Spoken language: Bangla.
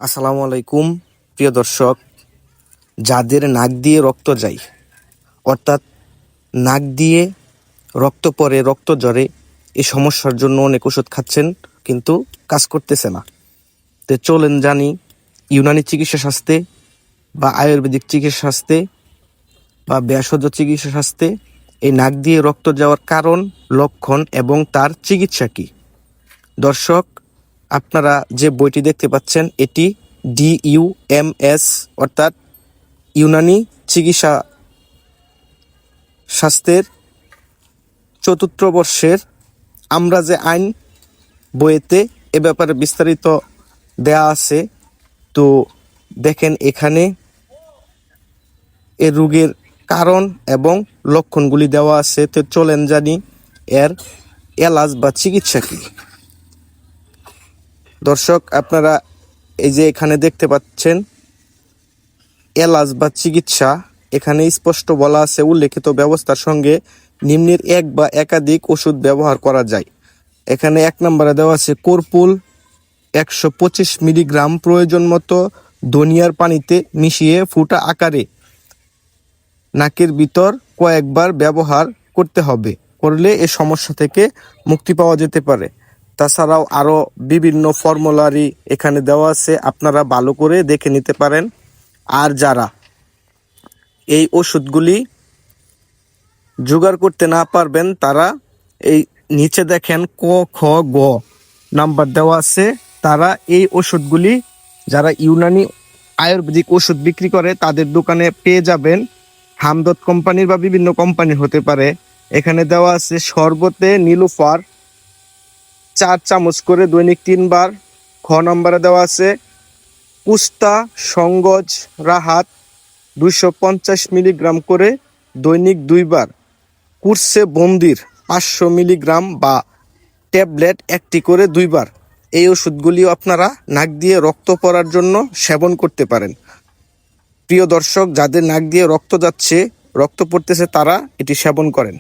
আসসালামু আলাইকুম প্রিয় দর্শক। যাদের নাক দিয়ে রক্ত যায়, অর্থাৎ নাক দিয়ে রক্ত পড়ে, রক্ত ঝরে, এই সমস্যার জন্য অনেক ওষুধ খাচ্ছেন কিন্তু কাজ করতেছে না। তো চলেন জানি ইউনানি চিকিৎসা শাস্ত্রে বা আয়ুর্বেদিক চিকিৎসা শাস্ত্রে বা ভেষজ চিকিৎসা শাস্ত্রে এই নাক দিয়ে রক্ত যাওয়ার কারণ, লক্ষণ এবং তার চিকিৎসা কী। দর্শক, আপনারা যে বইটি দেখতে পাচ্ছেন এটি DUMS অর্থাৎ ইউনানি চিকিৎসা শাস্ত্রের ৪র্থ বর্ষের আমরা যে আইন বইয়েতে এ ব্যাপারে বিস্তারিত দেয়া আছে। তো দেখেন এখানে এ রোগের কারণ এবং লক্ষণগুলি দেওয়া আছে। তো চলেন জানি এর এলাজ বা চিকিৎসা কী। দর্শক, আপনারা এই যে এখানে দেখতে পাচ্ছেন এলাজ বা চিকিৎসা, এখানে স্পষ্ট বলা আছে উল্লেখিত ব্যবস্থার সঙ্গে নিম্নের এক বা একাধিক ওষুধ ব্যবহার করা যায়। এখানে ১ নম্বরে দেওয়া আছে কর্পুল ১২৫ মিলিগ্রাম প্রয়োজন মতো ধনিয়ার পানিতে মিশিয়ে ফুটা আকারে নাকের ভিতর কয়েকবার ব্যবহার করতে হবে, করলে এ সমস্যা থেকে মুক্তি পাওয়া যেতে পারে। তাছাড়াও আরও বিভিন্ন ফর্মুলারি এখানে দেওয়া আছে, আপনারা ভালো করে দেখে নিতে পারেন। আর যারা এই ওষুধগুলি জোগাড় করতে না পারবেন তারা এই নিচে দেখেন ক খ গ নাম্বার দেওয়া আছে, তারা এই ওষুধগুলি যারা ইউনানি আয়ুর্বেদিক ওষুধ বিক্রি করে তাদের দোকানে পেয়ে যাবেন। হামদর্দ কোম্পানির বা বিভিন্ন কোম্পানির হতে পারে। এখানে দেওয়া আছে শরবতে নীলুফার 4 চামচ করে দৈনিক 3 বার। খ নম্বরে দেওয়া আছে কুস্তা সঙ্গজ রাহাত 250 মিলিগ্রাম করে দৈনিক 2 বার। কুরসে বন্দির 500 মিলিগ্রাম বা ট্যাবলেট 1টি করে 2 বার। এই ওষুধগুলিও আপনারা নাক দিয়ে রক্ত পড়ার জন্য সেবন করতে পারেন। প্রিয় দর্শক, যাদের নাক দিয়ে রক্ত যাচ্ছে, রক্ত পড়তেছে, তারা এটি সেবন করেন।